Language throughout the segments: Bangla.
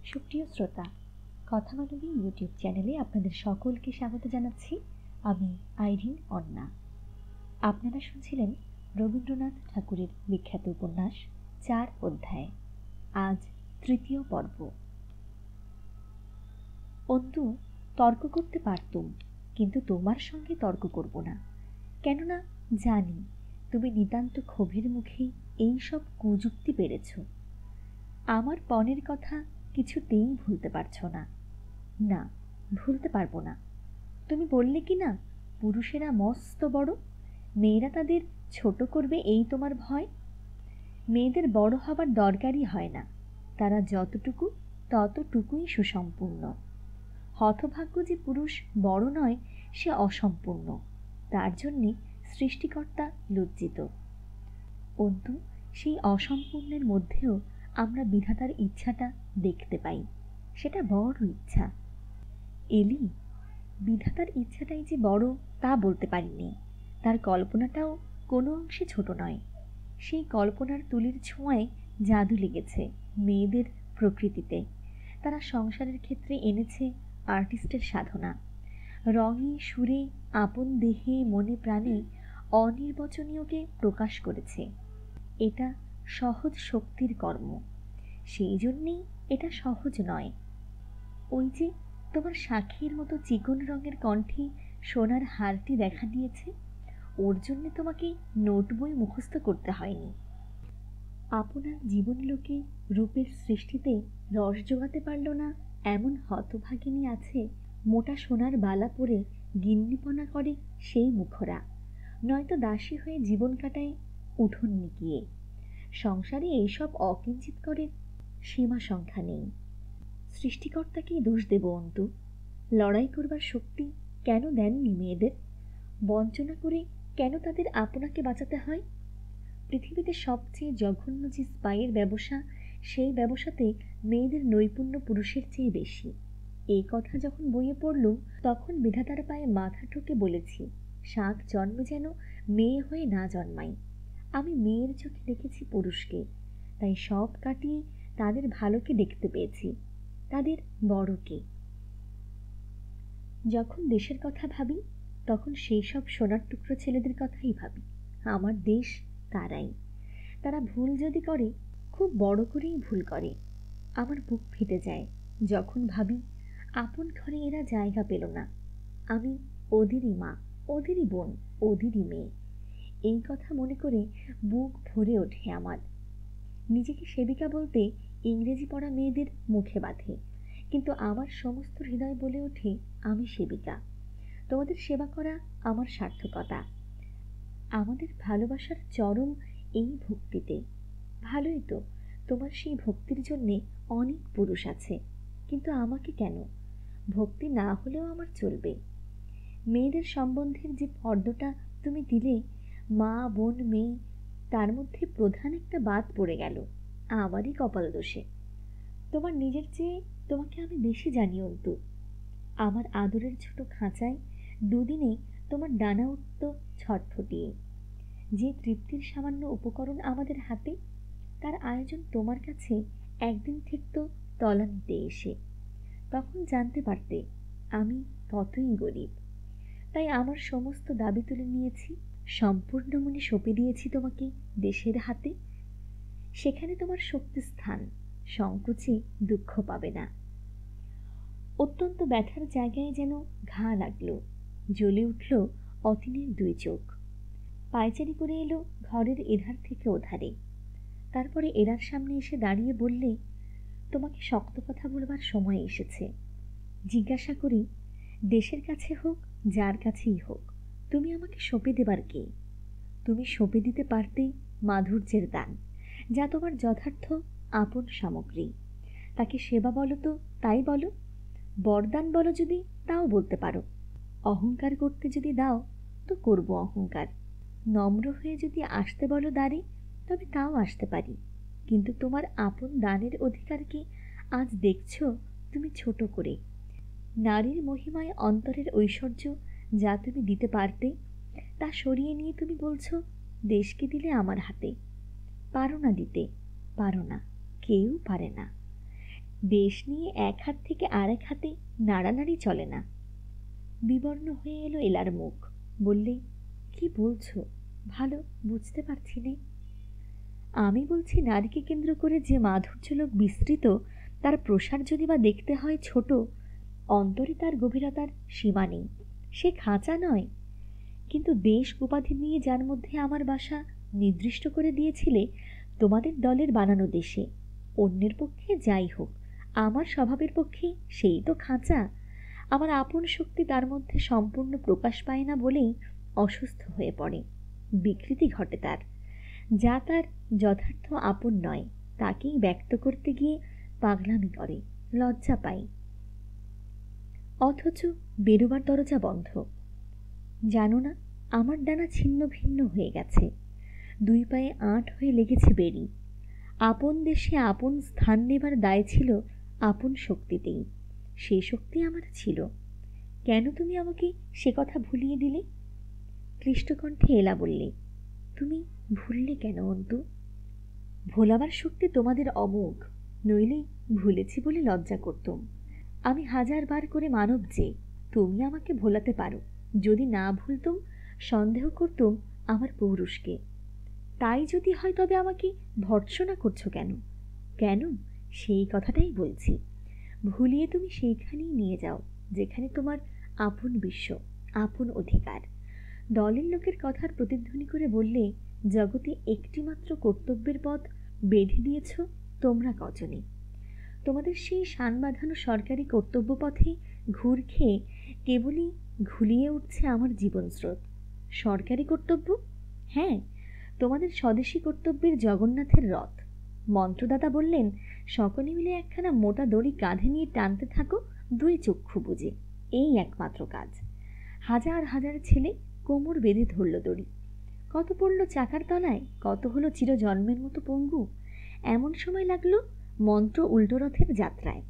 সুপ্রিয় শ্রোতা, কথা মানবী ইউটিউব চ্যানেলে আপনাদের সকলকে স্বাগত জানাচ্ছি। আমি আইরিন অন্না। আপনারা শুনছিলেন রবীন্দ্রনাথ ঠাকুরের বিখ্যাত উপন্যাস ৪ অধ্যায়। আজ তৃতীয় পর্ব। অন্তু, তর্ক করতে পারতুম, কিন্তু তোমার সঙ্গে তর্ক করব না। কেননা জানি তুমি নিতান্ত ক্ষোভের মুখেই এই সব কুযুক্তি পেরেছ। আমার পণের কথা কিছুতেই ভুলতে পারছ না। না, ভুলতে পারবো না। তুমি বললে কি না, পুরুষেরা মস্ত বড়, মেয়েরা তাদের ছোট করবে, এই তোমার ভয়। মেয়েদের বড় হবার দরকারই হয় না, তারা যতটুকু ততটুকুই সুসম্পূর্ণ। হতভাগ্য যে পুরুষ বড় নয়, সে অসম্পূর্ণ, তার জন্যে সৃষ্টিকর্তা লজ্জিত। অন্তু, সেই অসম্পূর্ণের মধ্যেও আমরা বিধাতার ইচ্ছাটা দেখতে পাই, সেটা বড় ইচ্ছা। এলি, বিধাতার ইচ্ছাটাই যে বড় তা বলতে পারিনি, তার কল্পনাটাও কোনো অংশে ছোট নয়। সেই কল্পনার তুলির ছোঁয়ায় জাদু লেগেছে মেয়েদের প্রকৃতিতে। তারা সংসারের ক্ষেত্রে এনেছে আর্টিস্টের সাধনা, রঙে সুরে আপন দেহে মনে প্রাণে অনির্বচনীয়কে প্রকাশ করেছে। এটা সহজ শক্তির কর্ম, সেই জন্যেই এটা সহজ নয়। ওই যে তোমার সাক্ষীর মতো চিকন রঙের কণ্ঠে সোনার হারটি দেখা দিয়েছে, ওর জন্যে তোমাকে নোট বই মুখস্থ করতে হয়নি। আপনার জীবনলোকে রূপের সৃষ্টিতে রস জোগাতে পারল না এমন হতভাগিনী আছে, মোটা সোনার বালা পরে গিন্নিপনা করে সেই মুখরা, নয়তো দাসী হয়ে জীবন কাটায় উঠোন নিকিয়ে। সংসারে এইসব অকিঞ্চিত করে সীমা সংখ্যা নেই। সৃষ্টিকর্তাকেই দোষ দেব অন্তু। লড়াই করবার শক্তি কেন দেননি মেয়েদের? বঞ্চনা করে কেন তাদের আপনাকে বাঁচাতে হয়? পৃথিবীতে সবচেয়ে জঘন্য যে স্পাইয়ের ব্যবসা, সেই ব্যবসাতে মেয়েদের নৈপুণ্য পুরুষের চেয়ে বেশি। এই কথা যখন বইয়ে পড়লুম, তখন বিধাতার পায়ে মাথা ঠুকে বলেছি, শাক জন্মে যেন মেয়ে হয়ে না জন্মাই। আমি মেয়ের চোখে দেখেছি পুরুষকে, তাই সব কাটিয়ে তাদের ভালোকে দেখতে পেয়েছি, তাদের বড়কে। যখন দেশের কথা ভাবি, তখন সেই সব সোনার টুকরো ছেলেদের কথাই ভাবি। আমার দেশ তারাই। তারা ভুল যদি করে, খুব বড় করেই ভুল করে। আমার বুক ফেটে যায় যখন ভাবি আপন ঘরে এরা জায়গা পেল না। আমি ওদেরই মা, ওদেরই বোন, ওদেরই মেয়ে। এই কথা মনে করে বুক ভরে ওঠে আমার। নিজেকে সেবিকা বলতে ইংরেজি পড়া মেয়েদের মুখে বাঁধে, কিন্তু আমার সমস্ত হৃদয় বলে ওঠে আমি সেবিকা। তোমাদের সেবা করা আমার সার্থকতা। আমাদের ভালোবাসার চরম এই ভক্তিতে। ভালোই তো, তোমার সেই ভক্তির জন্যে অনেক পুরুষ আছে, কিন্তু আমাকে কেন? ভক্তি না হলেও আমার চলবে। মেয়েদের সম্বন্ধের যে ফর্দটা তুমি দিলে, মা বোন মেয়ে, তার মধ্যে প্রধান একটা বাদ পড়ে গেল আমারই কপাল দোষে। তোমার নিজের চেয়ে তোমাকে আমি বেশি জানি অন্তু। আমার আদরের ছোট খাঁচায় দুদিনে তোমার ডানা উঠত ছটফটিয়ে। যে তৃপ্তির সামান্য উপকরণ আমাদের হাতে, তার আয়োজন তোমার কাছে একদিন ঠেকত তলানিতে এসে। তখন জানতে পারতে আমি কতই গরিব। তাই আমার সমস্ত দাবি তুলে নিয়েছি, সম্পূর্ণ মনে সঁপে দিয়েছি তোমাকে দেশের হাতে। সেখানে তোমার শক্তি স্থান, সংকোচে দুঃখ পাবে না। অত্যন্ত ব্যথার জায়গায় যেন ঘা লাগলো, জ্বলে উঠল অতীনের দুই চোখ। পায়চারি করে এলো ঘরের এধার থেকে ওধারে, তারপরে এরার সামনে এসে দাঁড়িয়ে বললে, তোমাকে শক্ত কথা বলবার সময় এসেছে। জিজ্ঞাসা করি, দেশের কাছে হোক যার কাছেই হোক, তুমি আমাকে সঁপে দেবার কে? তুমি সঁপে দিতে পারতেই মাধুর্যের দান, যা তোমার যথার্থ আপন সামগ্রী। তাকে সেবা বলো তো তাই বলো, বরদান বলো যদি তাও বলতে পারো। অহংকার করতে যদি দাও তো করব অহংকার। নম্র হয়ে যদি আসতে বলো দ্বারে, তবে তাও আসতে পারি। কিন্তু তোমার আপন দানের অধিকারকে আজ দেখছ তুমি ছোট করে। নারীর মহিমায় অন্তরের ঐশ্বর্য যা তুমি দিতে পারতে, তা সরিয়ে নিয়ে তুমি বলছো দেশকে দিলে আমার হাতে। পারো না দিতে, পারো না, কেউ পারে না। দেশ নিয়ে এক হাত থেকে আরেক হাতে নাড়ানাড়ি চলে না। বিবর্ণ হয়ে এলো এলার মুখ। বললে, কি বলছো? ভালো বুঝতে পারছি নে। আমি বলছি, নারীকে কেন্দ্র করে যে মাধুর্যলোক বিস্তৃত, তার প্রসার যদি বা দেখতে হয় ছোট, অন্তরে তার গভীরতার সীমা নেই। সে খাঁচা নয়। কিন্তু দেশ উপাধি নিয়ে যার মধ্যে আমার বাসা নির্দিষ্ট করে দিয়েছিলে, তোমাদের দলের বানানো দেশে, অন্যের পক্ষে যাই হোক, আমার স্বভাবের পক্ষে সেই তো খাঁচা। আমার আপন শক্তি তার মধ্যে সম্পূর্ণ প্রকাশ পায় না বলেই অসুস্থ হয়ে পড়ে, বিকৃতি ঘটে তার। যা তার যথার্থ আপন নয়, তাকেই ব্যক্ত করতে গিয়ে পাগলামি করে, লজ্জা পাই। অথচ বেরোবার দরজা বন্ধ। জানো না, আমার ডানা ছিন্ন ভিন্ন হয়ে গেছে, দুই পায়ে আঁট হয়ে লেগেছে বেরি। আপন দেশে আপন স্থান নেবার দায় ছিল আপন শক্তিতেই। সে শক্তি আমার ছিল। কেন তুমি আমাকে সে কথা ভুলিয়ে দিলে? ক্লিষ্টকণ্ঠে এলা বললে, তুমি ভুললে কেন অন্তু? ভোলাবার শক্তি তোমাদের অমোঘ, নইলে ভুলেছি বলে লজ্জা করতুম। আমি হাজারবার করে মানব যে তুমি আমাকে ভোলাতে পারো। যদি না ভুলতুম, সন্দেহ করতুম আমার পৌরুষকে। তাই যদি হয় তবে আমাকে ভর্ৎসনা করছো কেন? কেন, সেই কথাটাই বলছি। ভুলিয়ে তুমি সেইখানেই নিয়ে যাও যেখানে তোমার আপন বিশ্ব, আপন অধিকার। দলের লোকের কথার প্রতিধ্বনি করে বললে, জগতে একটিমাত্র কর্তব্যের পথ বেঁধে দিয়েছ তোমরা কজনে। তোমাদের সেই শান বাঁধানো সরকারি কর্তব্য পথে ঘুর খেয়ে কেবলই ঘুলিয়ে উঠছে আমার জীবনস্রোত। সরকারি কর্তব্য? হ্যাঁ, তোমাদের স্বদেশী কর্তব্যের জগন্নাথের রথ। মন্ত্রদাতা বললেন, সকলে মিলে একখানা মোটা দড়ি কাঁধে নিয়ে টানতে থাকো দুই চক্ষু বুঝে, এই একমাত্র কাজ। হাজার হাজার ছেলে কোমর বেঁধে ধরল দড়ি। কত পড়ল চাকার তলায়, কত হলো চিরজন্মের মতো পঙ্গু। এমন সময় লাগলো মন্ত্র উল্টো রথের যাত্রায়।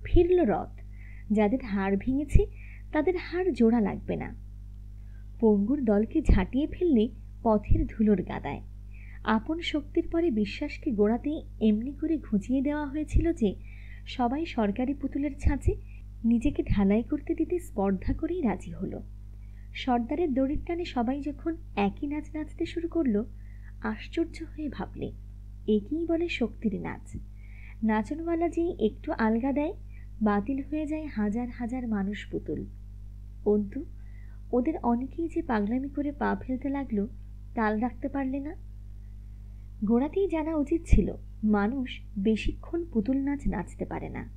ফিরল রথ। যাদের হাড় ভেঙেছে তাদের হাড় জোড়া লাগবে না। পঙ্গুর দলকে ঝাঁটিয়ে ফেললে পথের ধুলোর গাদায়। আপন শক্তির পরে বিশ্বাসকে গোড়াতে এমনি করে ঘুঁচিয়ে দেওয়া হয়েছিল যে সবাই সরকারি পুতুলের ছাঁচে নিজেকে ঢালাই করতে দিতে স্পর্ধা করেই রাজি হলো। সর্দারের দড়ির টানে সবাই যখন একই নাচ নাচতে শুরু করলো, আশ্চর্য হয়ে ভাবলে, একেই বলে শক্তির নাচ। নাচনওয়ালা যেই একটু আলগা দেয়, বাতিল হয়ে যায় হাজার হাজার মানুষ পুতুল। অন্তু, ওদের অনেকেই যে পাগলামি করে পা ফেলতে লাগলো, তাল রাখতে পারলে না। গোড়াতেই জানা উচিত ছিল মানুষ বেশিক্ষণ পুতুল নাচ নাচতে পারে না।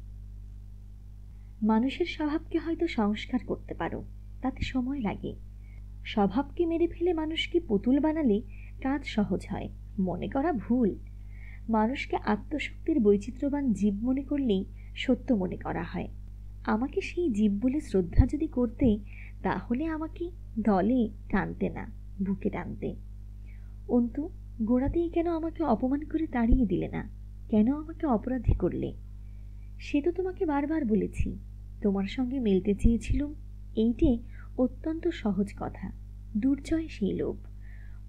মানুষের স্বভাবকে হয়তো সংস্কার করতে পারো, তাতে সময় লাগে। স্বভাবকে মেরে ফেলে মানুষকে পুতুল বানালে কাজ সহজ হয়, মনে করা ভুল। মানুষকে আত্মশক্তির বৈচিত্র্যবান জীব মনে করলেই সত্য মনে করা হয়। আমাকে সেই জীব বলে শ্রদ্ধা যদি করতে, তাহলে আমাকে দলে টানতে না, বুকে টানতে। অন্তু, গোড়াতেই কেন আমাকে অপমান করে তাড়িয়ে দিলে না? কেন আমাকে অপরাধী করলে? সে তো তোমাকে বারবার বলেছি। তোমার সঙ্গে মিলতে চেয়েছিলুম, এইটে অত্যন্ত সহজ কথা। দুর্জয় সেই লোভ।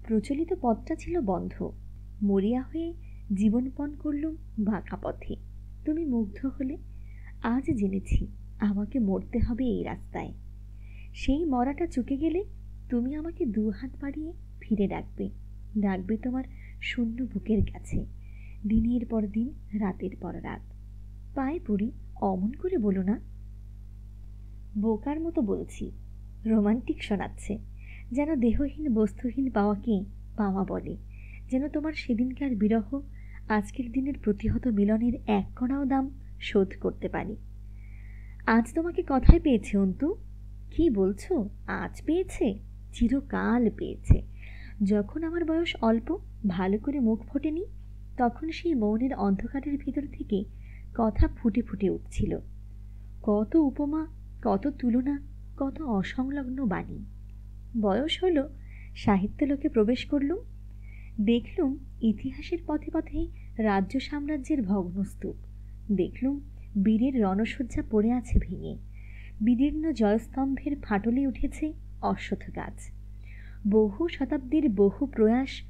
প্রচলিত পথটা ছিল বন্ধ। মরিয়া হয়ে জীবনপণ করলুম বাঁকা পথে। তুমি মুগ্ধ হলে। আজ জেনেছি আমাকে মরতে হবে এই রাস্তায়। সেই মরাটা চুকে গেলে তুমি আমাকে দু হাত বাড়িয়ে ফিরে ডাকবে, ডাকবে তোমার শূন্য বুকের কাছে, দিনের পর দিন, রাতের পর রাত। পায়ে পড়ি, অমন করে বলো না। বোকার মতো বলছি, রোমান্টিক শোনাচ্ছে, যেন দেহহীন বস্তুহীন পাওয়াকে পাওয়া বলে, যেন তোমার সেদিনকার বিরহ আজকের দিনের প্রতিহত মিলনের এক কণাও দাম শোধ করতে পারি। আজ তোমাকে কথায় পেয়েছে অন্তু। কি বলছো? আজ পেয়েছে? চিরকাল পেয়েছে। যখন আমার বয়স অল্প, ভালো করে মুখ ফোটেনি, তখন সেই মৌনের অন্ধকারের ভিতর থেকে কথা ফুটে ফুটে উঠছিল। কত উপমা, কত তুলনা, কত অসংলগ্ন বাণী। বয়স হলো, সাহিত্যলোকে প্রবেশ করলুম। দেখলুম ইতিহাসের পথে পথে রাজ্য সাম্রাজ্যের ভগ্নস্তূপ। দেখলুম বীরের রণসজ্জা পড়ে আছে ভেঙে, বিদীর্ণ জয়স্তম্ভের ফাটলে উঠেছে অশ্বত্থ গাছ। বহু শতাব্দীর বহু প্রয়াস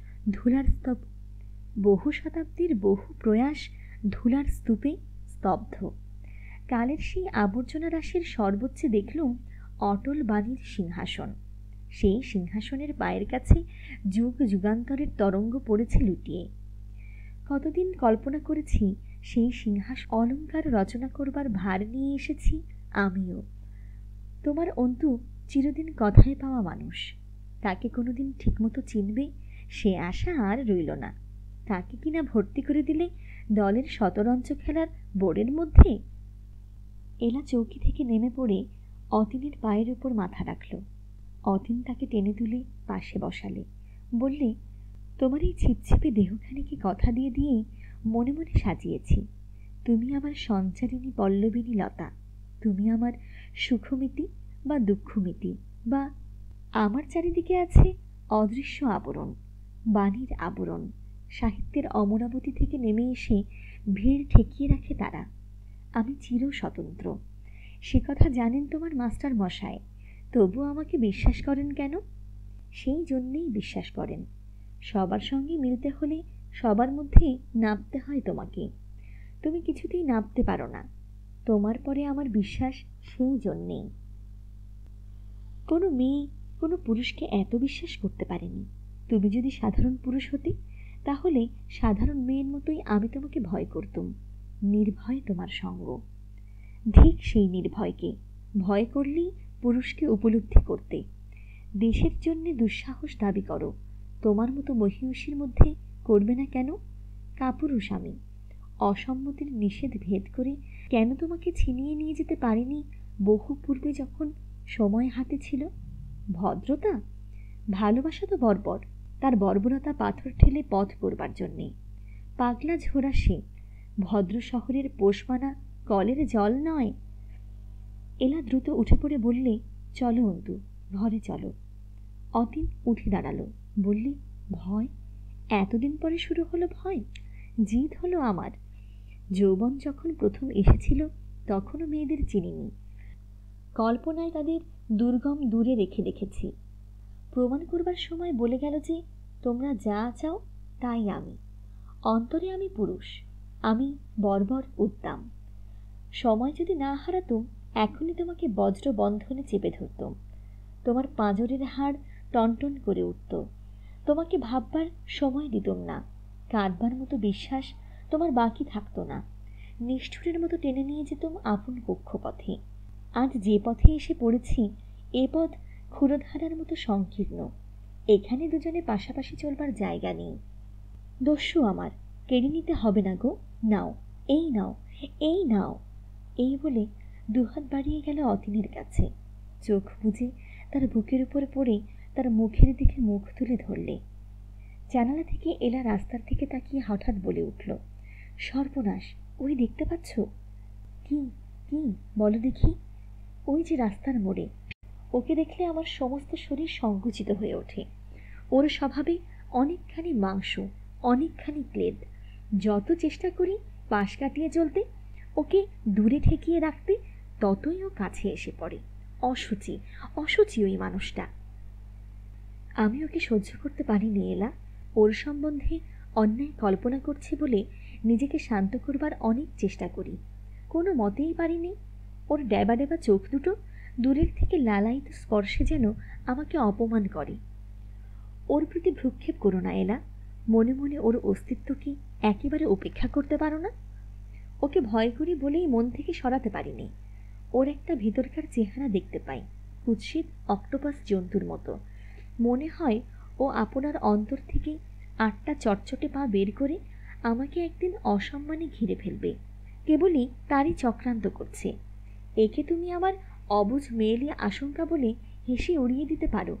ধুলার স্তূপে স্তব্ধ। কালের সেই আবর্জনা রাশির সর্বোচ্চে দেখলুম অটল বাণীর সিংহাসন। সেই সিংহাসনের পায়ের কাছে যুগ যুগান্তরের তরঙ্গ পড়েছে লুটিয়ে। কতদিন কল্পনা করেছি সেই সিংহাসন অলঙ্কার রচনা করবার ভার নিয়ে এসেছি আমিও। তোমার অন্তু চিরদিন কথায় পাওয়া মানুষ, তাকে কোনোদিন ঠিকমতো চিনবে সে আশা আর রইল না। তাকে কিনা ভর্তি করে দিলে দলের শতরঞ্চ খেলার বোর্ডের মধ্যে। এলা চৌকি থেকে নেমে পড়ে অতীনের পায়ের উপর মাথা রাখল। অতীন তাকে টেনে তুলে পাশে বসালে, বললে, তোমার এই ছিপছিপে দেহখানিকে কথা দিয়ে দিয়েই মনে মনে সাজিয়েছি। তুমি আমার সঞ্চারিণী পল্লবিনী লতা, তুমি আমার সুখমিতি বা দুঃখমিতি, বা আমার চারিদিকে আছে অদৃশ্য আবরণ, বাণীর আবরণ। সাহিত্যের অমরাবতী থেকে নেমে এসে ভিড় ঠেকিয়ে রাখে তারা। আমি চির স্বতন্ত্র, সে কথা জানেন তোমার মাস্টার মশাই, তবু আমাকে বিশ্বাস করেন কেন? সেই জন্যেই বিশ্বাস করেন। সবার সঙ্গে মিলতে হলে সবার মধ্যে নামতে হয় তোমাকে। তুমি কিছুতেই নামতে পারো না। তোমার পরে আমার বিশ্বাস সেই জন্যেই। কোনো মেয়ে কোনো পুরুষকে এত বিশ্বাস করতে পারেনি। তুমি যদি সাধারণ পুরুষ হতে, তাহলে সাধারণ মেয়ের মতোই আমি তোমাকে ভয় করতুম। নির্ভয় তোমার সঙ্গ। ঠিক সেই নির্ভয়কে ভয় করলেই পুরুষকে উপলব্ধি করতে। দেশের জন্যে দুঃসাহস দাবি করো, তোমার মতো মহিষীর মধ্যে করবে না কেন? কাপুরুষ আমি। অসম্মতির নিষেধ ভেদ করে কেন তোমাকে ছিনিয়ে নিয়ে যেতে পারিনি বহু পূর্বে, যখন সময় হাতে ছিল? ভদ্রতা? ভালোবাসা তো বর্বর, তার বর্বরতা পাথর ঠেলে পথ করবার জন্যে। পাগলা ঝোরা সে, ভদ্র শহরের পোষমানা কলের জল নয়। এলা দ্রুত উঠে পড়ে বললে, চলো অন্তু, ঘরে চলো। অতীন উঠে দাঁড়ালো, বললে, ভয়? এতদিন পরে শুরু হলো ভয়? জিদ হলো আমার। যৌবন যখন প্রথম এসেছিল তখনও মেয়েদের চিনিনি। কল্পনায় তাদের দুর্গম দূরে রেখে দেখেছি। প্রমাণ করবার সময় বলে গেল যে তোমরা যা চাও তাই আমি। অন্তরে আমি পুরুষ, আমি বর্বর উদ্দাম। সময় যদি না হারাতুম, এখনই তোমাকে বজ্র বন্ধনে চেপে ধরতুম। তোমার পাঁজরের হাড় টনটন করে উঠত। তোমাকে ভাববার সময় দিতুম না। কাঁদবার মতো বিশ্বাস তোমার বাকি থাকতো না। নিষ্ঠুরের মতো টেনে নিয়ে যেতুম আপন কক্ষপথে। আজ যে পথে এসে পড়েছি, এ পথ ক্ষুরধারার মতো সংকীর্ণ। এখানে দুজনে পাশাপাশি চলবার জায়গা নেই। দস্যু আমার, কেড়ে নিতে হবে না গো। নাও, এই নাও, এই নাও। এই বলে দুহাত বাড়িয়ে গেল অতীনের কাছে। চোখ বুজে তার বুকের উপর পড়ে তার মুখের দিকে মুখ তুলে ধরলে। জানালা থেকে এলা রাস্তার দিকে তাকিয়ে হঠাৎ বলে উঠল, সর্বনাশ, ওই দেখতে পাচ্ছ? কি কি বলো দেখি। ওই যে রাস্তার মোড়ে। ওকে দেখলে আমার সমস্ত শরীর সংকুচিত হয়ে ওঠে। ওর স্বভাবে অনেকখানি মাংস, অনেকখানি ক্লেদ। যত চেষ্টা করি পাশ কাটিয়ে চলতে, ওকে দূরে ঠেকিয়ে রাখতে, ততই ও কাছে এসে পড়ে। অসুচি, অসুচি ওই মানুষটা। আমি ওকে সহ্য করতে পারিনি এলা। ওর সম্বন্ধে অন্যায় কল্পনা করছি বলে নিজেকে শান্ত করবার অনেক চেষ্টা করি, কোনো মতেই পারিনি। ওর ড্যাবা ড্যাবা চোখ দুটো দূরের থেকে লালায়িত স্পর্শে যেন আমাকে অপমান করে। ওর প্রতি ভ্রুক্ষেপ করো না এলা। মনে মনে ওর অস্তিত্ব কি একেবারে উপেক্ষা করতে পারো না? ওকে ভয় করি বলেই মন থেকে সরাতে পারিনি। ওর একটা ভিতরকার চেহারা দেখতে পাই, কুৎসিত অক্টোপাস জন্তুর মতো। মনে হয় ও আপনার অন্তর থেকে 8টা চটচটে পা বের করে আমাকে একদিন অসম্মানে ঘিরে ফেলবে। কেবলই তারই চক্রান্ত করছে। একে তুমি আমার অবুঝ মেয়েলি আশঙ্কা বলে হেসে উড়িয়ে দিতে পারো,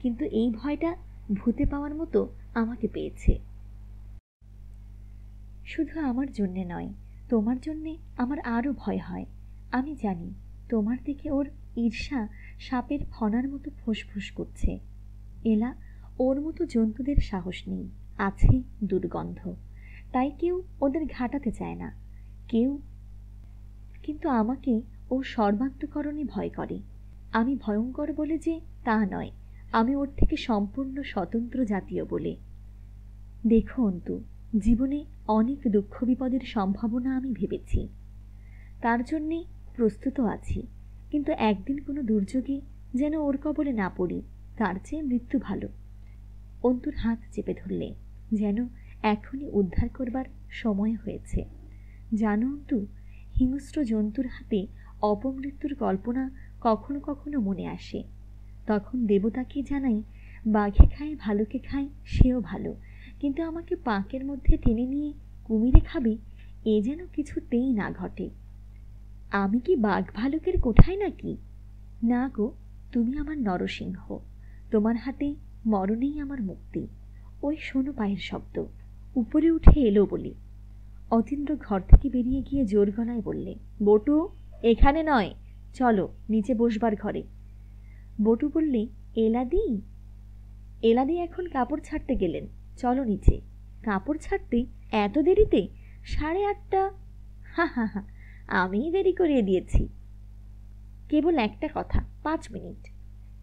কিন্তু এই ভয়টা ভূতে পাওয়ার মতো আমাকে পেয়েছে। শুধু আমার জন্যে নয়, তোমার জন্যে আমার আরও ভয় হয়। আমি জানি তোমার দিকে ওর ঈর্ষা সাপের ফণার মতো ফুসফুস করছে। এলা, ওর মতো জন্তুদের সাহস নেই, আছে দুর্গন্ধ, তাই কেউ ওদের ঘাটাতে চায় না। কেউ কিন্তু আমাকে ও সর্বান্তকরণে ভয় করে। আমি ভয়ঙ্কর বলে যে তা নয়, আমি ওর থেকে সম্পূর্ণ স্বতন্ত্র জাতীয় বলে। দেখো অন্তু, জীবনে অনেক দুঃখ বিপদের সম্ভাবনা আমি ভেবেছি। তার জন্যে প্রস্তুতও আছি, কিন্তু একদিন কোনো দুর্যোগে যেন ওর কবলে না পড়ি, তার চেয়ে মৃত্যু ভালো। অন্তুর হাত চেপে ধরলে, যেন এখনই উদ্ধার করবার সময় হয়েছে। জানো অন্তু, হিংস্র জন্তুর হাতে অপমৃত্যুর কল্পনা কখনো কখনো মনে আসে। তখন দেবতাকে জানাই, বাঘে খায় ভালুকে খায় সেও ভালো, কিন্তু আমাকে পাঁকের মধ্যে টেনে নিয়ে কুমিরে খাবে, এ যেন কিছুতেই না ঘটে। আমি কি বাঘ ভালুকের কোঠায় নাকি? না গো, তুমি আমার নরসিংহ, তোমার হাতে মরণেই আমার মুক্তি। ওই শোনো পায়ের শব্দ, উপরে উঠে এলো বলি। অতীন্দ্র ঘর থেকে বেরিয়ে গিয়ে জোর গলায় বললে, বটু, এখানে নয়, চলো নিচে বসবার ঘরে। বটু বললে, এলাদি? এলাদি এখন কাপড় ছাড়তে গেলেন, চলো নিচে। কাপড় ছাড়তে এত দেরিতে? 8:30। হা হা হা, আমিই দেরি করিয়ে দিয়েছি। কেবল একটা কথা, 5 মিনিট।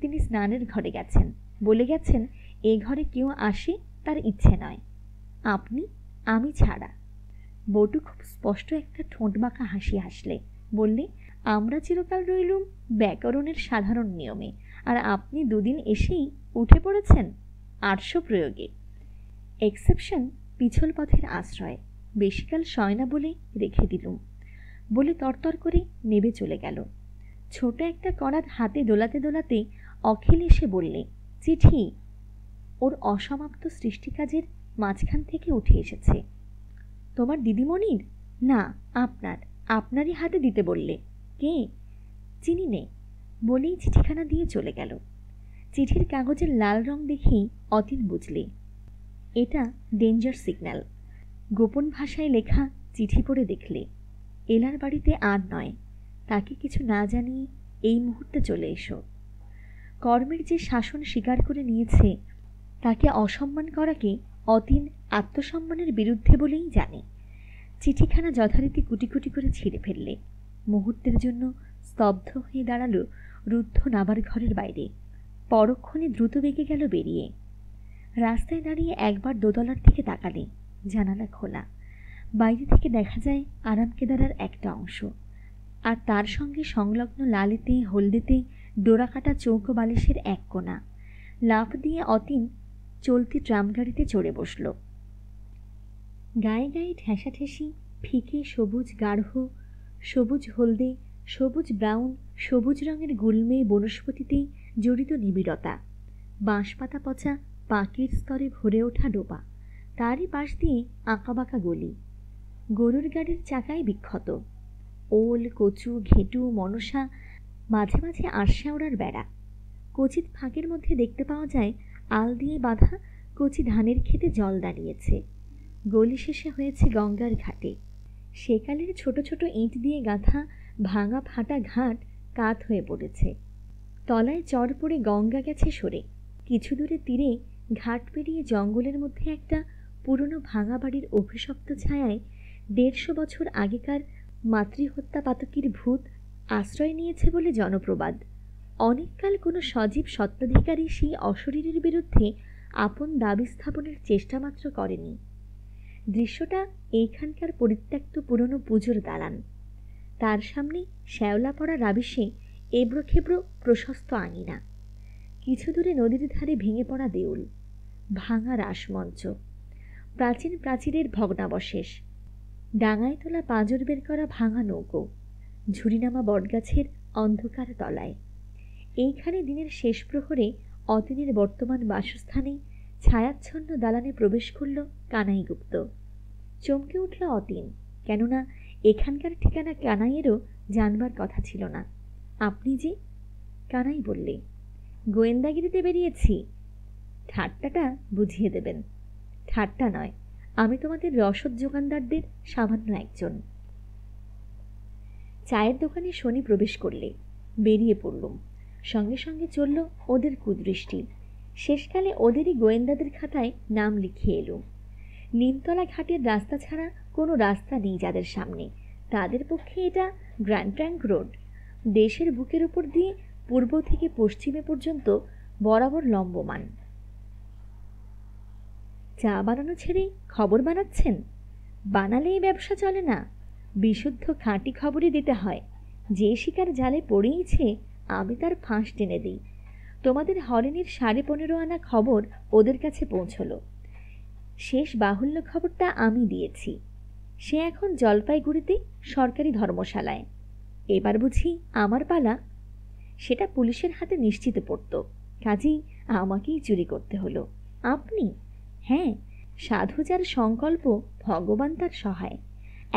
তিনি স্নানের ঘরে গেছেন, বলে গেছেন এ ঘরে কেউ আসে তার ইচ্ছে নয়, আপনি আমি ছাড়া। বটু খুব স্পষ্ট একটা ঠোঁট বাঁকা হাসি হাসলে, বললে, আমরা চিরকাল রইলুম ব্যাকরণের সাধারণ নিয়মে, আর আপনি দুদিন এসেই উঠে পড়েছেন 800 প্রয়োগে। এক্সেপশন পিছল পথের আশ্রয়, বেশিকাল সয় না বলে রেখে দিলুম, বলে তরতর করে নেবে চলে গেল। ছোট একটা করাত হাতে দোলাতে দোলাতে অখিল এসে বললে, চিঠি। ওর অসমাপ্ত সৃষ্টিকাজের মাঝখান থেকে উঠে এসেছে। তোমার দিদিমণির? না, আপনারই হাতে দিতে বললে। কে? চিনি নে, বলেই চিঠিখানা দিয়ে চলে গেল। চিঠির কাগজের লাল রং দেখেই অতীন বুঝলে এটা ডেঞ্জার সিগন্যাল। গোপন ভাষায় লেখা চিঠি পড়ে দেখলে এলার বাড়িতে আর নয়, তাকে কিছু না জানিয়ে এই মুহূর্তে চলে এসো। কর্মের যে শাসন স্বীকার করে নিয়েছে, তাকে অসম্মান করাকে অতীন আত্মসম্মানের বিরুদ্ধে বলেই জানে। চিঠিখানা যথারীতি কুটি কুটি করে ছিঁড়ে ফেললে। মুহূর্তের জন্য স্তব্ধ হয়ে দাঁড়ালো রুদ্ধ নাবার ঘরের বাইরে, পরক্ষণে দ্রুত বেগে গেল বেরিয়ে। রাস্তায় দাঁড়িয়ে একবার দোতলার দিকে তাকালে, জানালা খোলা, বাইরে থেকে দেখা যায় আরামকেদারার একটা অংশ, আর তার সঙ্গে সংলগ্ন লালেতে হলদেতে ডোরাকাটা চৌকো বালিশের এক কোণা। লাফ দিয়ে অতীন চলতি ট্রামগাড়িতে চড়ে বসল। গায়ে গায়ে ঠেসাঠেসি, ফিকে সবুজ গাঢ়, সবুজ হলদে, সবুজ ব্রাউন, সবুজ রঙের গুলমে বনস্পতিতে জড়িত নিবিড়তা, বাঁশপাতা পচা পাকের স্তরে ভরে ওঠা ডোবা, তারই পাশ দিয়ে আঁকাবাঁকা গলি, গরুর গাড়ির চাকায় বিক্ষত, ওল, কচু, ঘেটু, মনসা, মাঝে মাঝে আরশাওড়ার বেড়া। কচিত ফাঁকের মধ্যে দেখতে পাওয়া যায় আল দিয়ে বাঁধা কচি ধানের খেতে জল দাঁড়িয়েছে। গলি শেষে হয়েছে গঙ্গার ঘাটে। সেকালের ছোট ছোট ইঁট দিয়ে গাঁথা ভাঙা ফাটা ঘাট কাত হয়ে পড়েছে। তলায় চর পড়ে গঙ্গা গেছে সরে। কিছু দূরে তীরে ঘাট পেরিয়ে জঙ্গলের মধ্যে একটা পুরনো ভাঙা বাড়ির অভিশপ্ত ছায়ায় 150 বছর আগেকার মাতৃহত্যা পাতকীর ভূত আশ্রয় নিয়েছে বলে জনপ্রবাদ। অনেককাল কোনো সজীব সত্ত্বাধিকারী সেই অশরীরের বিরুদ্ধে আপন দাবি স্থাপনের চেষ্টা মাত্র করেনি। দৃশ্যটা এইখানকার পরিত্যক্ত পুরনো পুজোর দালান, তার সামনে শ্যাওলা পড়া রাবিশে এবড়ো খেবড়ো প্রশস্ত আঙিনা, কিছু দূরে নদীর ধারে ভেঙে পড়া দেউল, ভাঙা রাসমঞ্চ, প্রাচীন প্রাচীরের ভগ্নাবশেষ, ডাঙায় তোলা পাঁজর বের করা ভাঙা নৌকো, ঝুড়িনামা বটগাছের অন্ধকার তলায়। এইখানে দিনের শেষ প্রহরে অতীনের বর্তমান বাসস্থানে ছায়াচ্ছন্ন দালানে প্রবেশ করল কানাই গুপ্ত। চমকে উঠল অতীন, কেননা এখানকার ঠিকানা কানাইয়েরও জানবার কথা ছিল না। আপনি যে? কানাই বললে, গোয়েন্দাগিরিতে বেরিয়েছি। ঠাট্টাটা বুঝিয়ে দেবেন। ঠাট্টা নয়, আমি তোমাদের রসদ যোগানদারদের সামান্য একজন। চায়ের দোকানে শনি প্রবেশ করলে বেরিয়ে পড়লুম। সঙ্গে সঙ্গে চলল ওদের কুদৃষ্টি। শেষকালে ওদেরই গোয়েন্দাদের খাতায় নাম লিখিয়ে এলুম। নিমতলা ঘাটের রাস্তা ছাড়া কোনো রাস্তা নেই যাদের সামনে, তাদের পক্ষে এটা গ্র্যান্ড ট্রাঙ্ক রোড। দেশের বুকের উপর দিয়ে পূর্ব থেকে পশ্চিমে পর্যন্ত বরাবর লম্বমান। চা বানানো ছেড়ে খবর বানাচ্ছেন? বানালেই ব্যবসা চলে না, বিশুদ্ধ খাঁটি খবরই দিতে হয়। যে শিকার জালে পড়েইছে আমি তার ফাঁস টেনে দিই। তোমাদের হরেনের 15.5 আনা খবর ওদের কাছে পৌঁছলো। শেষ বাহুল্য খবরটা আমি দিয়েছি। সে এখন জলপাইগুড়িতে সরকারি ধর্মশালায়। এবার বুঝি আমার পালা? সেটা পুলিশের হাতে নিশ্চিত পড়ত, কাজেই আমাকেই চুরি করতে হলো। আপনি? হ্যাঁ, সাধু যার সংকল্প ভগবান তার সহায়।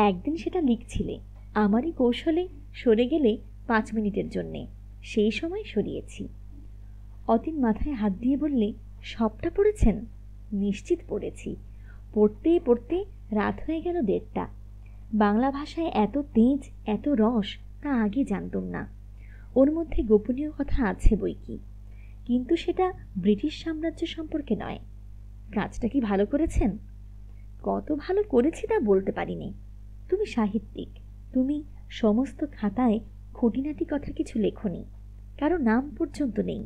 একদিন সেটা লিখছিলে, আমারই কৌশলে সরে গেলে 5 মিনিটের জন্যে, সেই সময় সরিয়েছি। অতীন মাথায় হাত দিয়ে বললে, সবটা পড়েছেন? নিশ্চিত পড়েছি। পড়তে পড়তে রাত হয়ে গেল 1:30। বাংলা ভাষায় এত তেজ, এত রস তা আগে জানতাম না। ওর মধ্যে গোপনীয় কথা আছে বই কি, কিন্তু সেটা ব্রিটিশ সাম্রাজ্য সম্পর্কে নয়। কাজটা কি ভালো করেছেন? কত ভালো করেছি তা বলতে পারিনি। তুমি সাহিত্যিক, তুমি সমস্ত খাতায় খুঁটিনাটি কথা কিছু লেখনি, কারো নাম পর্যন্ত নেই।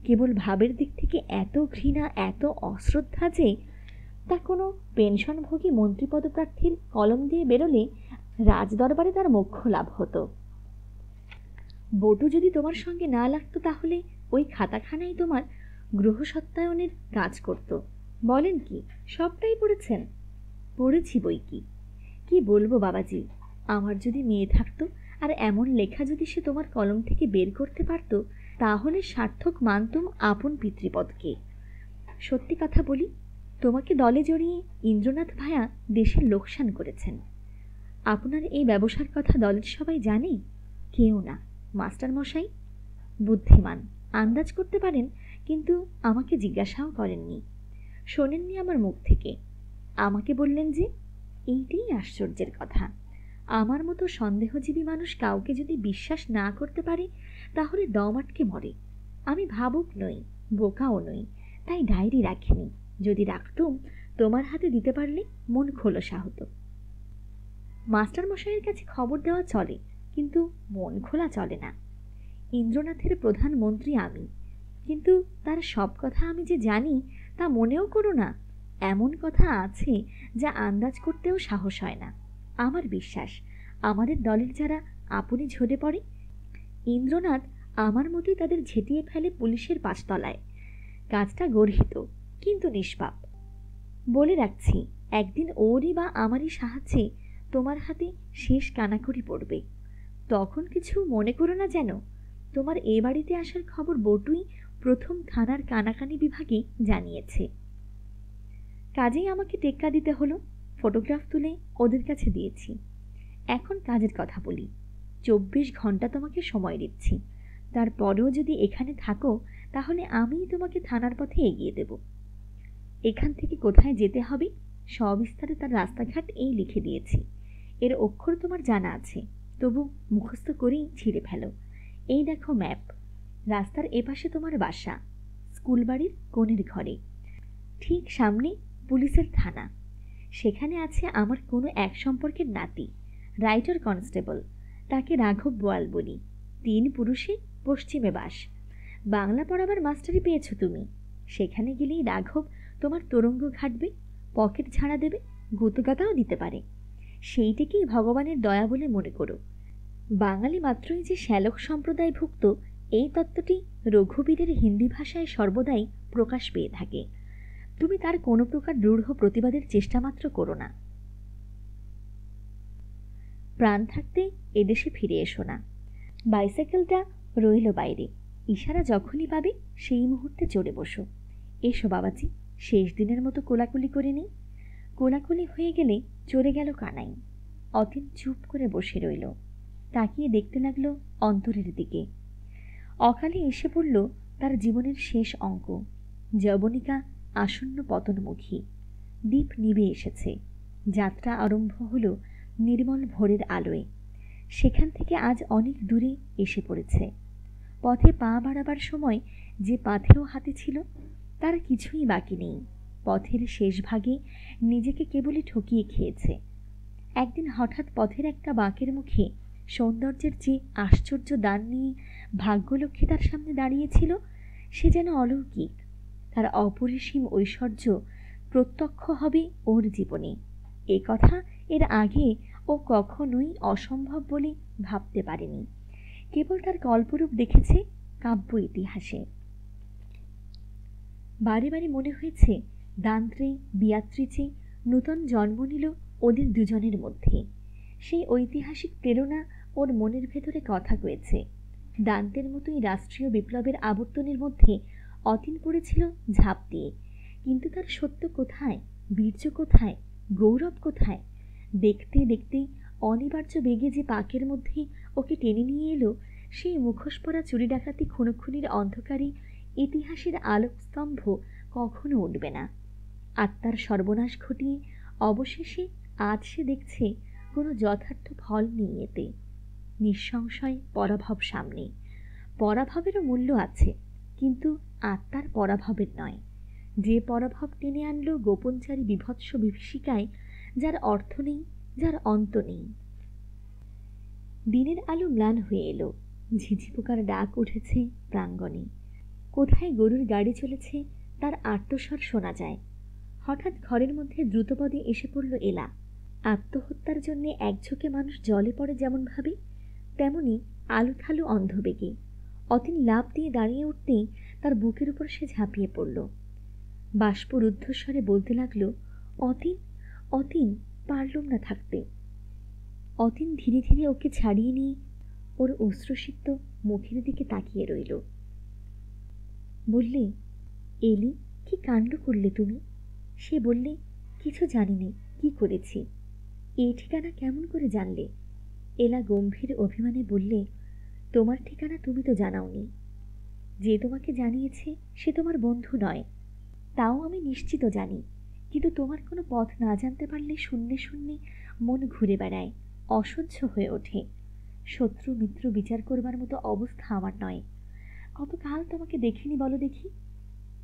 কেবল ভাবের দিক থেকে এত ঘৃণা, এত অশ্রদ্ধা যে তা কোনো পেনশনভোগী মন্ত্রীপদপ্রার্থীর কলম দিয়ে বেরোলে রাজদরবারে তার মোক্ষ লাভ হতো। বটু যদি তোমার সঙ্গে না লাগতো তাহলে ওই খাতাখানাই তোমার গ্রহ সত্যায়নের কাজ করত। বলেন কি, সবটাই পড়েছেন? পড়েছি বই কি। কি বলবো বাবাজি, আমার যদি মেয়ে থাকতো আর এমন লেখা যদি সে তোমার কলম থেকে বের করতে পারত, তাহলে সার্থক মানতুম আপন পিতৃপদকে। সত্যি কথা বলি, তোমাকে দলে জড়িয়ে ইন্দ্রনাথ ভায়া দেশের লোকসান করেছেন। আপনার এই ব্যবসার কথা দলের সবাই জানে? কেউ না। মাস্টার মশাই বুদ্ধিমান, আন্দাজ করতে পারেন, কিন্তু আমাকে জিজ্ঞাসাও করেননি, শোনেননি আমার মুখ থেকে। আমাকে বললেন যে, এইটাই আশ্চর্যের কথা, আমার মতো সন্দেহজীবী মানুষ কাউকে যদি বিশ্বাস না করতে পারে তাহলে দম আটকে মরে। আমি ভাবুক নই, বোকাও নই, তাই ডায়েরি রাখিনি। যদি রাখতুম, তোমার হাতে দিতে পারলে মন খোলসা হতো। মাস্টার মশাইয়ের কাছে খবর দেওয়া চলে, কিন্তু মন খোলা চলে না। ইন্দ্রনাথের প্রধানমন্ত্রী আমি, কিন্তু তার সব কথা আমি যে জানি তা মনেও করো না। এমন কথা আছে যা আন্দাজ করতেও সাহস হয় না। আমার বিশ্বাস, আমাদের দলের যারা আপনি ঝরে পড়ে, ইন্দ্রনাথ আমার মতোই তাদের ঝেঁটিয়ে ফেলে পুলিশের 5 তলায়। কাজটা গর্হিত, কিন্তু নিষ্পাপ। বলে রাখছি, একদিন ওরই বা আমারই সাহায্যে তোমার হাতে শেষ কানাকড়ি পড়বে। তখন কিছু মনে করো না যেন। তোমার এ বাড়িতে আসার খবর বটুই প্রথম থানার কানাকানি বিভাগে জানিয়েছে। কাজেই আমাকে টেক্কা দিতে হলো। ফটোগ্রাফ তুলে ওদের কাছে দিয়েছি। এখন কাজের কথা বলি। 24 ঘন্টা তোমাকে সময় দিচ্ছি, তারপরেও যদি এখানে থাকো তাহলে আমিই তোমাকে থানার পথে এগিয়ে দেব। এখান থেকে কোথায় যেতে হবে সবিস্তারে তার রাস্তাঘাট এই লিখে দিয়েছি। এর অক্ষর তোমার জানা আছে, তবু মুখস্থ করেই ছিঁড়ে ফেলো। এই দেখো ম্যাপ। রাস্তার এপাশে তোমার বাসা, স্কুল বাড়ির কোণের ঘরে, ঠিক সামনে পুলিশের থানা। সেখানে আছে আমার কোনো এক সম্পর্কের নাতি, রাইটার কনস্টেবল, তাকে রাঘব বোয়াল বলি। 3 পুরুষে পশ্চিমে বাস। বাংলা পড়াবার মাস্টারি পেয়েছো তুমি। সেখানে গেলেই রাঘব তোমার তোরঙ্গ ঘাটবে, পকেট ঝাড়া দেবে, গুতগাতাও দিতে পারে। সেইটিকেই ভগবানের দয়া বলে মনে করো। বাঙালি মাত্রই যে শ্যালক সম্প্রদায়ভুক্ত, এই তত্ত্বটি রঘুবীরের হিন্দি ভাষায় সর্বদাই প্রকাশ পেয়ে থাকে। তুমি তার কোনো প্রকার দৃঢ় প্রতিবাদের চেষ্টা মাত্র করো না। প্রাণ থাকতে এদেশে ফিরে এসো না। বাইসাইকেলটা রইল বাইরে, ইশারা যখনই পাবে সেই মুহূর্তে চড়ে বসো। এসো বাবাজি, শেষ দিনের মতো কোলাকুলি করে নিই। কোলাকুলি হয়ে গেলে চলে গেল কানাই। অতীন চুপ করে বসে রইল, তাকিয়ে দেখতে লাগলো অন্তরের দিকে। অকালে এসে পড়ল তার জীবনের শেষ অঙ্ক। যবনিকা আসন্ন পতনমুখী। দ্বীপ নিভে এসেছে। যাত্রা আরম্ভ হলো নির্মল ভোরের আলোয়। সেখান থেকে আজ অনেক দূরে এসে পড়েছে। পথে পা বাড়াবার সময় যে পাথেয় হাতে ছিল তার কিছুই বাকি নেই। পথের শেষ ভাগে নিজেকে কেবলই ঠকিয়ে খেয়েছে। একদিন হঠাৎ পথের একটা বাঁকের মুখে সৌন্দর্যের যে আশ্চর্য দান নিয়ে ভাগ্যলক্ষ্মী তার সামনে দাঁড়িয়েছিল, সে যেন অলৌকিক। তার অপরিসীম ঐশ্বর্য প্রত্যক্ষ হবে ওর জীবনে। এ কথা এর আগে ও কখনোই অসম্ভব বলে ভাবতে পারেনি। কেবল তার কল্পরূপ দেখেছে কাব্য ইতিহাসে। বারে বারে মনে হয়েছে দান্ত্রে বিয়াত্রিচে নূতন জন্ম নিল ওদের দুজনের মধ্যে। সেই ঐতিহাসিক প্রেরণা ওর মনের ভেতরে কথা কয়েছে। দান্তের মতোই রাষ্ট্রীয় বিপ্লবের আবর্তনের মধ্যে অতীন পড়েছিল ঝাঁপ দিয়ে, কিন্তু তার সত্য কোথায়, বীর্য কোথায়, গৌরব কোথায়? দেখতে দেখতে অনিবার্য বেগে যে পাকের মধ্যে ওকে টেনে নিয়ে এলো, সেই মুখোশ পরা চুরি ডাকাতি খুনোখুনির অন্ধকারে ইতিহাসের আলোকস্তম্ভ কখনো উঠবে না। আত্মার সর্বনাশ ঘটিয়ে অবশেষে আজ সে দেখছে কোনো যথার্থ ফল নেই এতে। নিঃসংশয় পরাভব সামনে। পরাভবেরও মূল্য আছে, কিন্তু আত্মার পরাভবের নয়। যে পরাভব টেনে আনলো গোপনচারী বিভৎস বিভীষিকায়, যার অর্থ নেই, যার অন্ত নেই। দিনের আলো ম্লান হয়ে এলো। ঝিঝি পোকার ডাক উঠেছে প্রাঙ্গণে। কোথায় গরুর গাড়ি চলেছে তার আর্তস্বর শোনা যায়। হঠাৎ ঘরের মধ্যে দ্রুতপদে এসে পড়ল এলা। আত্মহত্যার জন্য একঝোঁকে মানুষ জলে পড়ে যেমন ভাবে, তেমনি আলুথালু অন্ধবেগে। অতীন লাফ দিয়ে দাঁড়িয়ে উঠতেই তার বুকের উপর সে ঝাঁপিয়ে পড়ল। বাষ্প রুদ্ধস্বরে বলতে লাগল, অতীন, অতীন, পারলুম না থাকতে। অতীন ধীরে ধীরে ওকে ছাড়িয়ে নিয়ে ওর অশ্রুসিক্ত মুখের দিকে তাকিয়ে রইল। বললে, এলি, কি কাণ্ড করলে তুমি? সে বললে, কিছু জানি নে, কি করেছি। এই ঠিকানা কেমন করে জানলে? এলা গম্ভীর অভিমানে বললে, তোমার ঠিকানা তুমি তো জানাওনি। যে তোমাকে জানিয়েছে সে তোমার বন্ধু নয়, তাও আমি নিশ্চিত জানি। কিন্তু তোমার কোনো পথ না জানতে পারলে শূন্যে শূন্যে মন ঘুরে বেড়ায়, অসহ্য হয়ে ওঠে। শত্রু মিত্র বিচার করবার মতো অবস্থা আমার নয়। কতকাল তোমাকে দেখিনি বলো দেখি।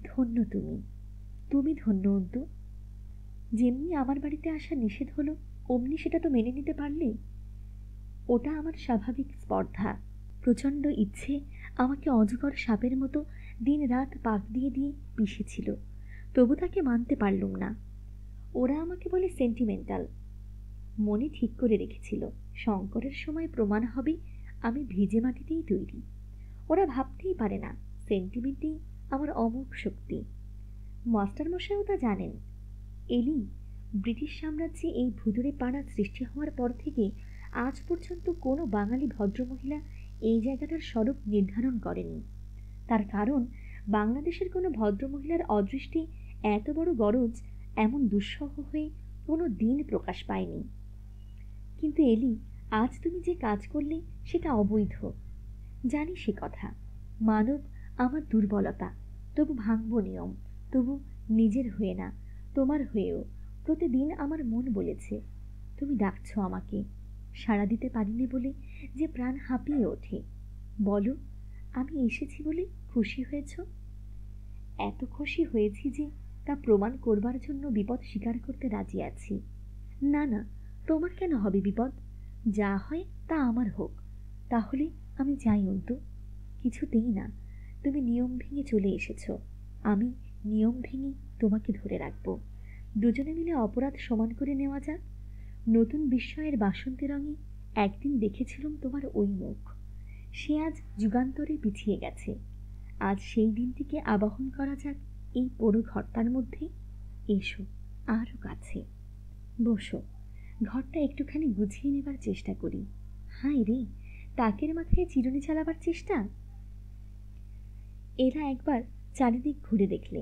ধন্য তুমি, তুমি ধন্য অন্তু। যেমনি আমার বাড়িতে আসা নিষেধ হলো, অমনি সেটা তো মেনে নিতে পারলে। ওটা আমার স্বাভাবিক স্পর্ধা। প্রচণ্ড ইচ্ছে আমাকে অজগর সাপের মতো দিন রাত পাক দিয়ে দিয়ে পিষেছিল, তবু তাকে মানতে পারলুম না। ওরা আমাকে বলে সেন্টিমেন্টাল। মনে ঠিক করে রেখেছিল শঙ্করের সময় প্রমাণ হবে আমি ভিজে মাটিতেই তৈরি। ওরা ভাবতেই পারে না সেন্টিমেন্টেই আমার অমোঘ শক্তি। মাস্টারমশাইও তা জানেন। এলি, ব্রিটিশ সাম্রাজ্যে এই ভুতুড়ে পাড়া সৃষ্টি হওয়ার পর থেকে আজ পর্যন্ত কোনো বাঙালি ভদ্রমহিলা এই জায়গাটার স্বরূপ নির্ধারণ করেনি। তার কারণ, বাংলাদেশের কোনো ভদ্রমহিলার অদৃষ্টে এত বড় গরজ এমন দুঃসহ হয়ে কোনো দিন প্রকাশ পায়নি। কিন্তু এলি, আজ তুমি যে কাজ করলে সেটা অবৈধ। জানি সে কথা। মানব আমার দুর্বলতা, তবু ভাঙব নিয়ম। তবু নিজের হয়ে না, তোমার হয়েও প্রতিদিন আমার মন বলেছে, তুমি ডাকছ আমাকে। সাড়া দিতে পারিনি বলে যে প্রাণ হাঁপিয়ে ওঠে। বলো, আমি এসেছি বলে খুশি হয়েছ? এত খুশি হয়েছি যে তা প্রমাণ করবার জন্য বিপদ স্বীকার করতে রাজি আছি। না না, তোমার কেন হবে বিপদ? যা হয় তা আমার হোক। তাহলে আমি যাই অন্তু। কিছুতেই না। তুমি নিয়ম ভেঙে চলে এসেছ, আমি নিয়ম ভেঙে তোমাকে ধরে রাখব। দুজনে মিলে অপরাধ সমান করে নেওয়া যাক। নতুন বিস্ময়ের বাসন্তী রঙে একদিন দেখেছিলাম তোমার ওই মুখ। সে আজ যুগান্তরে পিছিয়ে গেছে। আজ সেই দিনটিকে আবাহন করা যাক এই পোড়ো ঘরটার মধ্যে। এসো আরও কাছে বসো, ঘরটা একটুখানি গুছিয়ে নেবার চেষ্টা করি। হায় রে, তাকের মাথায় চিরুনি চালাবার চেষ্টা। এরা একবার চারিদিক ঘুরে দেখলে।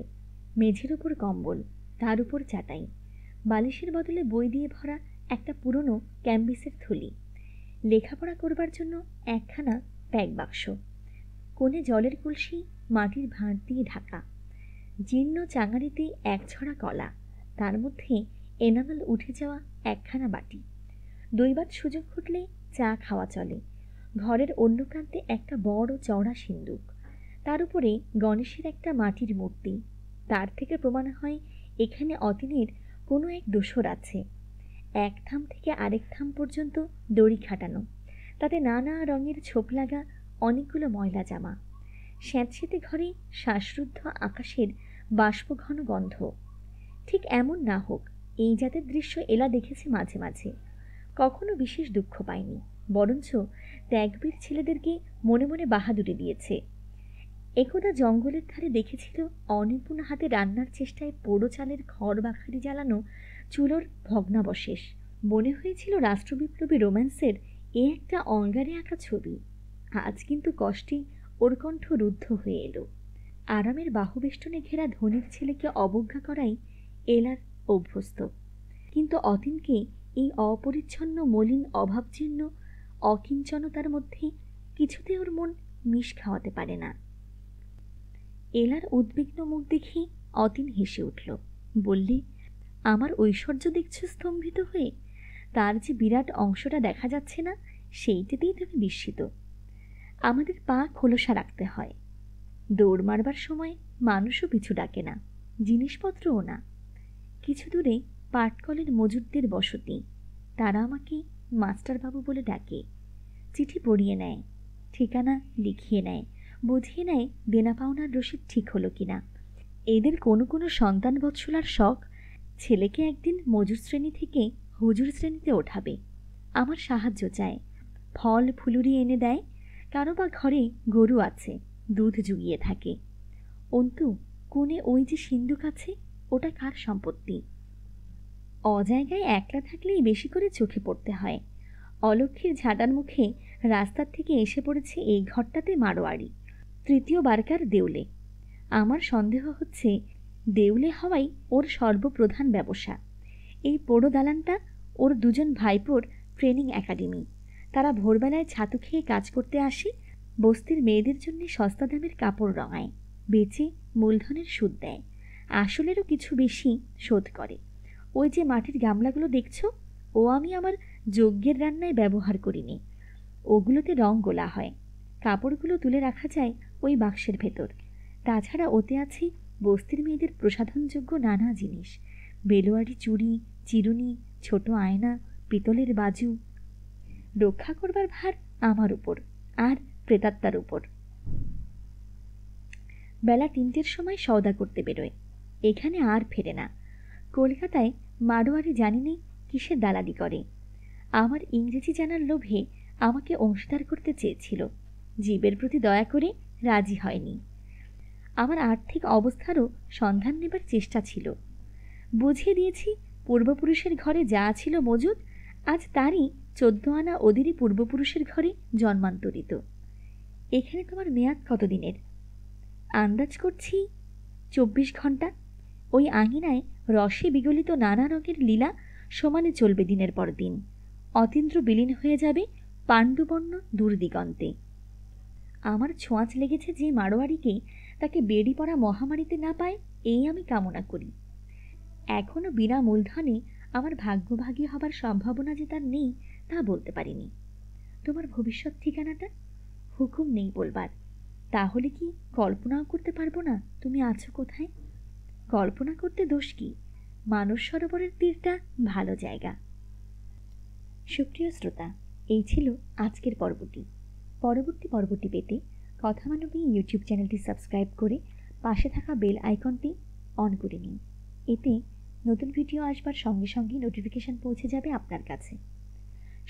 মেঝের ওপর কম্বল, তার উপর চাটাই, বালিশের বদলে বই দিয়ে ভরা একটা পুরনো ক্যাম্বিসের থলি, লেখাপড়া করবার জন্য একখানা প্যাক বাক্স, কোণে জলের কলসি মাটির ভাঁড় দিয়ে ঢাকা, জীর্ণ চাঙারিতে এক ছড়া কলা, তার মধ্যে এনামেল উঠে যাওয়া একখানা বাটি। দৈবাত সুযোগ ঘটলে চা খাওয়া চলে। ঘরের অন্য প্রান্তে একটা বড় চওড়া সিন্দুক, তার উপরে গণেশের একটা মাটির মূর্তি। তার থেকে প্রমাণ হয় এখানে অতীনের কোনো এক দোসর আছে। এক থাম থেকে আরেক থাম পর্যন্ত দড়ি খাটানো, তাতে নানা রঙের ছোপ লাগা অনেকগুলো ময়লা জামা। স্যাঁতসেঁতে ঘরে শ্বাসরুদ্ধ আকাশের বাষ্পঘন গন্ধ। ঠিক এমন না হোক, এই জাতের দৃশ্য এলা দেখেছে মাঝে মাঝে, কখনো বিশেষ দুঃখ পায়নি। বরঞ্চ ত্যাগবীর ছেলেদেরকে মনে মনে বাহাদুরি দিয়েছে। একদা জঙ্গলের ধারে দেখেছিল অনিপুণ হাতে রান্নার চেষ্টায় পোড়ো চালের খড় বাখারি জ্বালানো চুলোর ভগ্নাবশেষ। মনে হয়েছিল রাষ্ট্রবিপ্লবী রোম্যান্সের এ একটা অঙ্গারে আঁকা ছবি। আজ কিন্তু কষ্টে ওর কণ্ঠ রুদ্ধ হয়ে এলো। আরামের বাহুবেষ্টনে ঘেরা ধনীর ছেলেকে অবজ্ঞা করাই এলার অভ্যস্ত, কিন্তু অতীনকে এই অপরিচ্ছন্ন মলিন অভাবজীর্ণ অকিঞ্চনতার মধ্যে কিছুতে ওর মন মিশ খাওয়াতে পারে না। এলার উদ্বিগ্ন মুখ দেখে অতীন হেসে উঠল, বললে, আমার ঐশ্বর্য দেখছ স্তম্ভিত হয়ে? তার যে বিরাট অংশটা দেখা যাচ্ছে না, সেইটাতেই তুমি বিস্মিত। আমাদের পা খোলসা রাখতে হয়। দৌড় মারবার সময় মানুষও পিছু ডাকে না, জিনিসপত্রও না। কিছু দূরে পাটকলের মজুরদের বসতি, তারা আমাকে মাস্টারবাবু বলে ডাকে। চিঠি পড়িয়ে নেয়, ঠিকানা লিখিয়ে নেয়, বুঝিয়ে নেয় দেনা পাওনার রসিদ ঠিক হলো কিনা। এদের কোনো কোনো সন্তান বৎসলার শখ ছেলেকে একদিন মজুর শ্রেণী থেকে হুজুর শ্রেণীতে ওঠাবে। আমার সাহায্য চায়, ফল ফুলুরি এনে দেয়। কারো বা ঘরে গরু আছে, দুধ জুগিয়ে থাকে। অন্তু, কোণে ওই যে সিন্ধুক আছে, ওটা কার সম্পত্তি? অজায়গায় একলা থাকলেই বেশি করে চোখে পড়তে হয়। অলক্ষীর ঝাঁটার মুখে রাস্তার থেকে এসে পড়েছে এই ঘরটাতে মারোয়ারি, তৃতীয় বারকার দেউলে। আমার সন্দেহ হচ্ছে দেউলে হওয়াই ওর সর্বপ্রধান ব্যবসা। এই পোড়ো দালানটা ওর দুজন ভাইপোর ট্রেনিং একাডেমি। তারা ভোরবেলায় ছাতু খেয়ে কাজ করতে আসে, বস্তির মেয়েদের জন্য সস্তা দামের কাপড় রঙায়, বেচে মূলধনের সুদ দেয়, আসলেরও কিছু বেশি শোধ করে। ওই যে মাটির গামলাগুলো দেখছো, ও আমি আমার যজ্ঞের রান্নায় ব্যবহার করিনি। ওগুলোতে রং গোলা হয়, কাপড়গুলো তুলে রাখা যায় ওই বাক্সের ভেতর। তাছাড়া ওতে আছে বস্তির মেয়েদের প্রসাধনযোগ্য নানা জিনিস, বেলোয়ারি চুড়ি, চিরুনি, ছোট আয়না, পিতলের বাজু। রক্ষা করবার ভার আমার উপর আর প্রেতাত্মার উপর। বেলা 3টের সময় সওদা করতে বেরোয়, এখানে আর ফেরে না। কলকাতায় মারোয়ারি জানিনি কিসের দালালি করে। আমার ইংরেজি জানার লোভে আমাকে অংশীদার করতে চেয়েছিল, জীবের প্রতি দয়া করে রাজি হয়নি। আমার আর্থিক অবস্থারও সন্ধান নেবার চেষ্টা ছিল। বুঝিয়ে দিয়েছি পূর্বপুরুষের ঘরে যা ছিল মজুদ, আজ তারই 14 আনা ওদেরই পূর্বপুরুষের ঘরে জন্মান্তরিত। এখানে তোমার মেয়াদ কতদিনের? আন্দাজ করছি 24 ঘন্টা। ওই আঙিনায় রসে বিগলিত নানা রঙের লীলা সমানে চলবে দিনের পর দিন। অতীন্দ্র বিলীন হয়ে যাবে পাণ্ডুবর্ণ দূরদিগন্তে। আমার ছোঁয়াচ লেগেছে যে মারোয়ারিকে, তাকে বেড়ি পড়া মহামারীতে না পায়, এই আমি কামনা করি। এখনো বিনা মূলধনে আমার ভাগ্যভাগী হবার সম্ভাবনা যে তার নেই, তা বলতে পারিনি। তোমার ভবিষ্যৎ ঠিকানাটা? হুকুম নেই বলবার। তাহলে কি কল্পনাও করতে পারবো না তুমি আছো কোথায়? কল্পনা করতে দোষ কি? মানস সরোবরের তীরটা ভালো জায়গা। সুপ্রিয় শ্রোতা, এই ছিল আজকের পর্বটি। পরবর্তী পর্বটি পেতে কথামানবী ইউটিউব চ্যানেলটি সাবস্ক্রাইব করে পাশে থাকা বেল আইকনটি অন করে নিন। এতে নতুন ভিডিও আসবার সঙ্গে সঙ্গে নোটিফিকেশন পৌঁছে যাবে আপনার কাছে।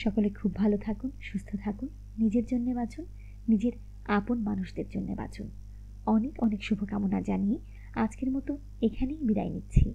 সকলে খুব ভালো থাকুন, সুস্থ থাকুন, নিজের জন্য বাঁচুন, নিজের আপন মানুষদের জন্য বাঁচুন। অনেক অনেক শুভকামনা জানিয়ে আজকের মতো এখানেই বিদায় নিচ্ছি।